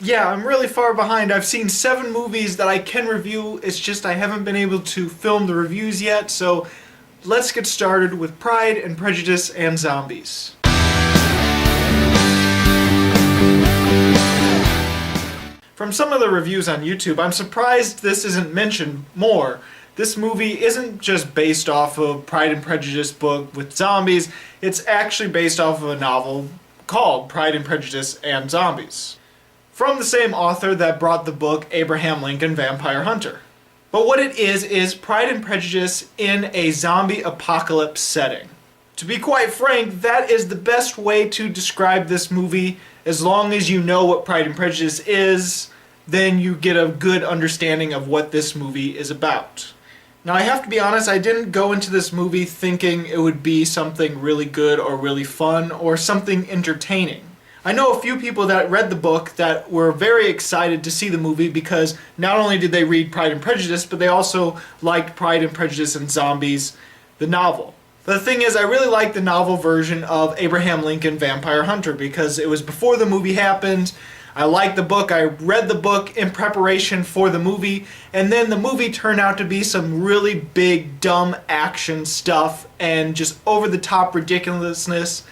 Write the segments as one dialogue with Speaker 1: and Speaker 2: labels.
Speaker 1: Yeah, I'm really far behind. I've seen 7 movies that I can review. It's just I haven't been able to film the reviews yet, so let's get started with Pride and Prejudice and Zombies. From some of the reviews on YouTube, I'm surprised this isn't mentioned more. This movie isn't just based off of Pride and Prejudice book with zombies, it's actually based off of a novel called Pride and Prejudice and Zombies, from the same author that brought the book Abraham Lincoln Vampire Hunter. But what it is Pride and Prejudice in a zombie apocalypse setting. To be quite frank, that is the best way to describe this movie. As long as you know what Pride and Prejudice is, then you get a good understanding of what this movie is about. Now I have to be honest, I didn't go into this movie thinking it would be something really good or really fun or something entertaining. I know a few people that read the book that were very excited to see the movie because not only did they read Pride and Prejudice, but they also liked Pride and Prejudice and Zombies, the novel. But the thing is, I really liked the novel version of Abraham Lincoln Vampire Hunter because it was before the movie happened. I liked the book, I read the book in preparation for the movie, and then the movie turned out to be some really big, dumb action stuff and just over-the-top ridiculousness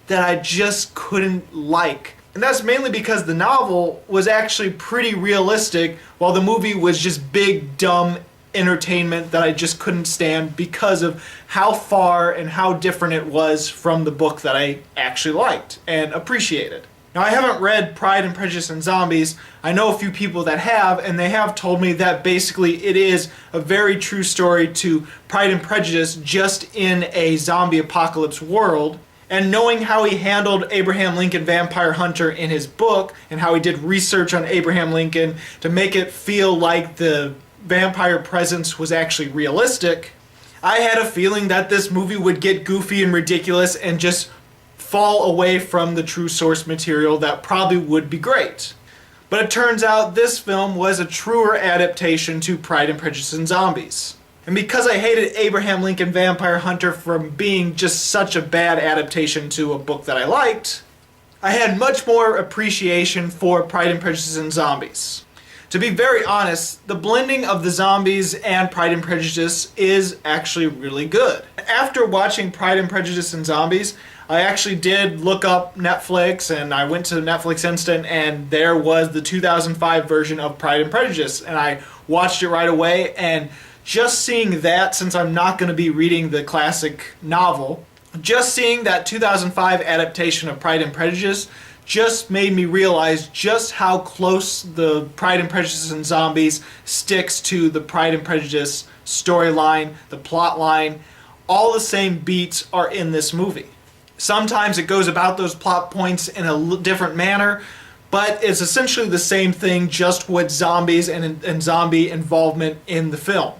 Speaker 1: that I just couldn't like. And that's mainly because the novel was actually pretty realistic, while the movie was just big, dumb entertainment that I just couldn't stand because of how far and how different it was from the book that I actually liked and appreciated. Now, I haven't read Pride and Prejudice and Zombies. I know a few people that have, and they have told me that basically it is a very true story to Pride and Prejudice just in a zombie apocalypse world. And knowing how he handled Abraham Lincoln Vampire Hunter in his book, and how he did research on Abraham Lincoln to make it feel like the vampire presence was actually realistic, I had a feeling that this movie would get goofy and ridiculous and just fall away from the true source material that probably would be great. But it turns out this film was a truer adaptation to Pride and Prejudice and Zombies. And because I hated Abraham Lincoln Vampire Hunter from being just such a bad adaptation to a book that I liked, I had much more appreciation for Pride and Prejudice and Zombies. To be very honest, the blending of the zombies and Pride and Prejudice is actually really good. After watching Pride and Prejudice and Zombies, I actually did look up Netflix, and I went to Netflix Instant, and there was the 2005 version of Pride and Prejudice, and I watched it right away, and just seeing that, since I'm not going to be reading the classic novel, just seeing that 2005 adaptation of Pride and Prejudice just made me realize just how close the Pride and Prejudice and Zombies sticks to the Pride and Prejudice storyline, the plot line. All the same beats are in this movie. Sometimes it goes about those plot points in a different manner, but it's essentially the same thing, just with zombies and zombie involvement in the film.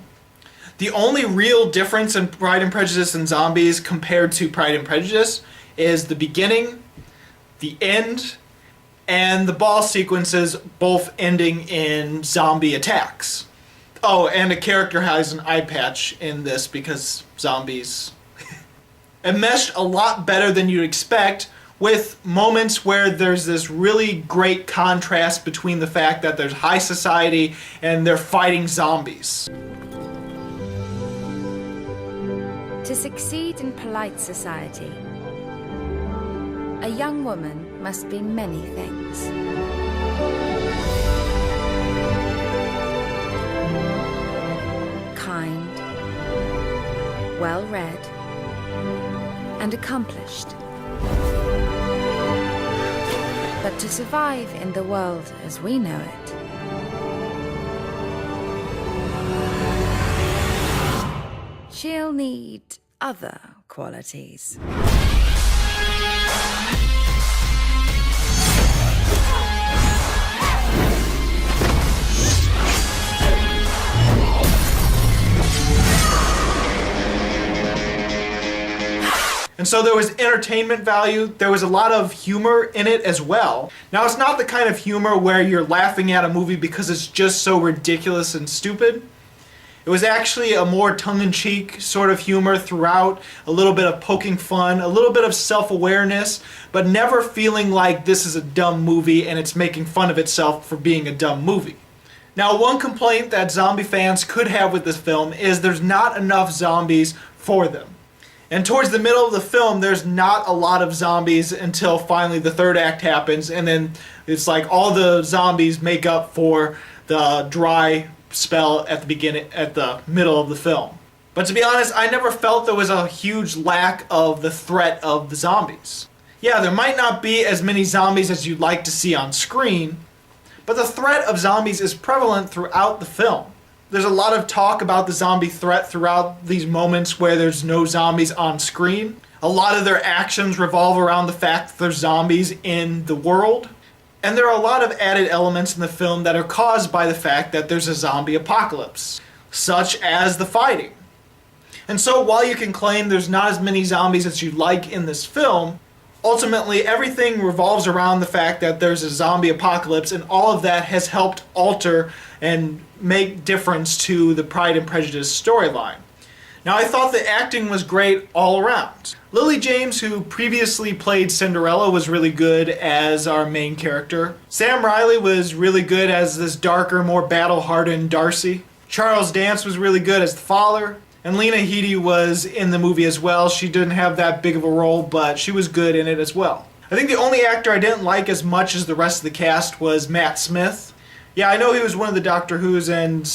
Speaker 1: The only real difference in Pride and Prejudice and Zombies compared to Pride and Prejudice is the beginning, the end, and the ball sequences both ending in zombie attacks. Oh, and a character has an eye patch in this because zombies. It meshed a lot better than you'd expect, with moments where there's this really great contrast between the fact that there's high society and they're fighting zombies.
Speaker 2: To succeed in polite society, a young woman must be many things. Kind, well-read, and accomplished. But to survive in the world as we know it, she'll need other qualities.
Speaker 1: And so there was entertainment value, there was a lot of humor in it as well. Now, it's not the kind of humor where you're laughing at a movie because it's just so ridiculous and stupid. It was actually a more tongue-in-cheek sort of humor throughout, a little bit of poking fun, a little bit of self-awareness, but never feeling like this is a dumb movie and it's making fun of itself for being a dumb movie. Now, one complaint that zombie fans could have with this film is there's not enough zombies for them. And towards the middle of the film, there's not a lot of zombies until finally the third act happens, and then it's like all the zombies make up for the dry spell at the middle of the film. But to be honest, I never felt there was a huge lack of the threat of the zombies. Yeah, there might not be as many zombies as you'd like to see on screen, but the threat of zombies is prevalent throughout the film. There's a lot of talk about the zombie threat throughout these moments where there's no zombies on screen. A lot of their actions revolve around the fact that there's zombies in the world. And there are a lot of added elements in the film that are caused by the fact that there's a zombie apocalypse, such as the fighting. And so while you can claim there's not as many zombies as you'd like in this film, ultimately everything revolves around the fact that there's a zombie apocalypse, and all of that has helped alter and make difference to the Pride and Prejudice storyline. Now, I thought the acting was great all around. Lily James, who previously played Cinderella, was really good as our main character. Sam Riley was really good as this darker, more battle-hardened Darcy. Charles Dance was really good as the father. And Lena Headey was in the movie as well. She didn't have that big of a role, but she was good in it as well. I think the only actor I didn't like as much as the rest of the cast was Matt Smith. Yeah, I know he was one of the Doctor Who's, and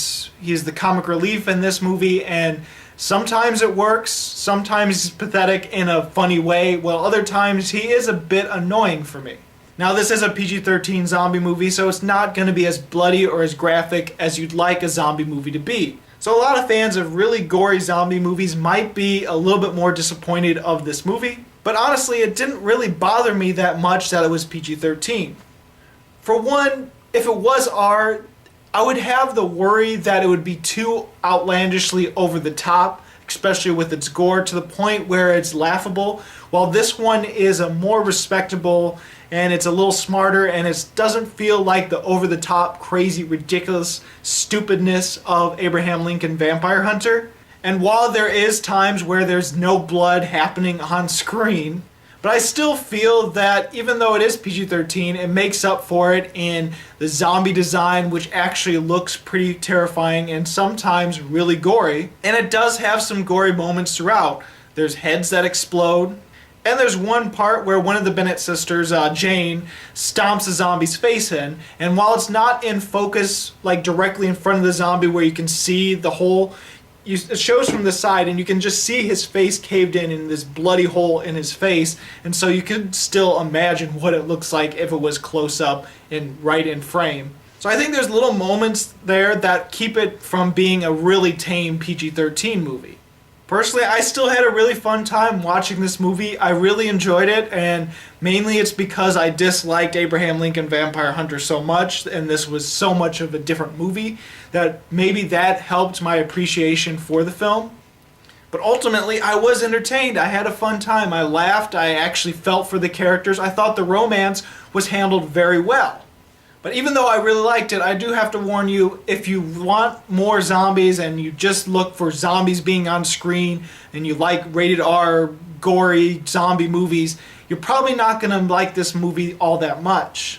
Speaker 1: he's the comic relief in this movie, and sometimes it works, sometimes he's pathetic in a funny way, while other times he is a bit annoying for me. Now, this is a PG-13 zombie movie, so it's not going to be as bloody or as graphic as you'd like a zombie movie to be. So a lot of fans of really gory zombie movies might be a little bit more disappointed of this movie, but honestly, it didn't really bother me that much that it was PG-13. For one, if it was R, I would have the worry that it would be too outlandishly over the top, especially with its gore, to the point where it's laughable, while this one is a more respectable, and it's a little smarter, and it doesn't feel like the over-the-top, crazy, ridiculous stupidness of Abraham Lincoln Vampire Hunter. And while there is times where there's no blood happening on screen, but I still feel that even though it is PG-13, it makes up for it in the zombie design, which actually looks pretty terrifying and sometimes really gory. And it does have some gory moments throughout. There's heads that explode. And there's one part where one of the Bennett sisters, Jane, stomps a zombie's face in. And while it's not in focus, like directly in front of the zombie where you can see the hole, it shows from the side, and you can just see his face caved in this bloody hole in his face, and so you could still imagine what it looks like if it was close up and right in frame. So I think there's little moments there that keep it from being a really tame PG-13 movie. Personally, I still had a really fun time watching this movie. I really enjoyed it, and mainly it's because I disliked Abraham Lincoln Vampire Hunter so much, and this was so much of a different movie, that maybe that helped my appreciation for the film. But ultimately, I was entertained. I had a fun time. I laughed. I actually felt for the characters. I thought the romance was handled very well. But even though I really liked it, I do have to warn you, if you want more zombies and you just look for zombies being on screen and you like rated R, gory zombie movies, you're probably not going to like this movie all that much.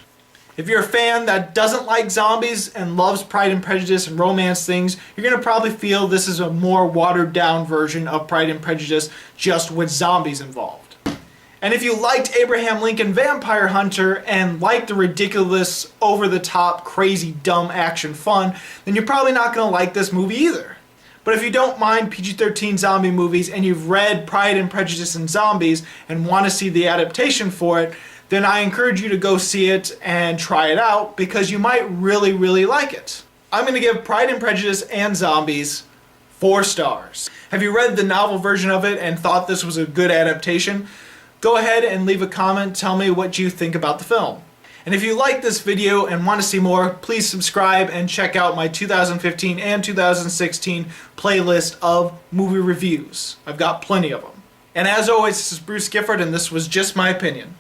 Speaker 1: If you're a fan that doesn't like zombies and loves Pride and Prejudice and romance things, you're going to probably feel this is a more watered down version of Pride and Prejudice, just with zombies involved. And if you liked Abraham Lincoln Vampire Hunter and liked the ridiculous, over-the-top, crazy, dumb action fun, then you're probably not going to like this movie either. But if you don't mind PG-13 zombie movies and you've read Pride and Prejudice and Zombies and want to see the adaptation for it, then I encourage you to go see it and try it out, because you might really, really like it. I'm going to give Pride and Prejudice and Zombies 4 stars. Have you read the novel version of it and thought this was a good adaptation? Go ahead and leave a comment, tell me what you think about the film. And if you like this video and want to see more, please subscribe and check out my 2015 and 2016 playlist of movie reviews. I've got plenty of them. And as always, this is Bruce Gifford, and this was Just My Opinion.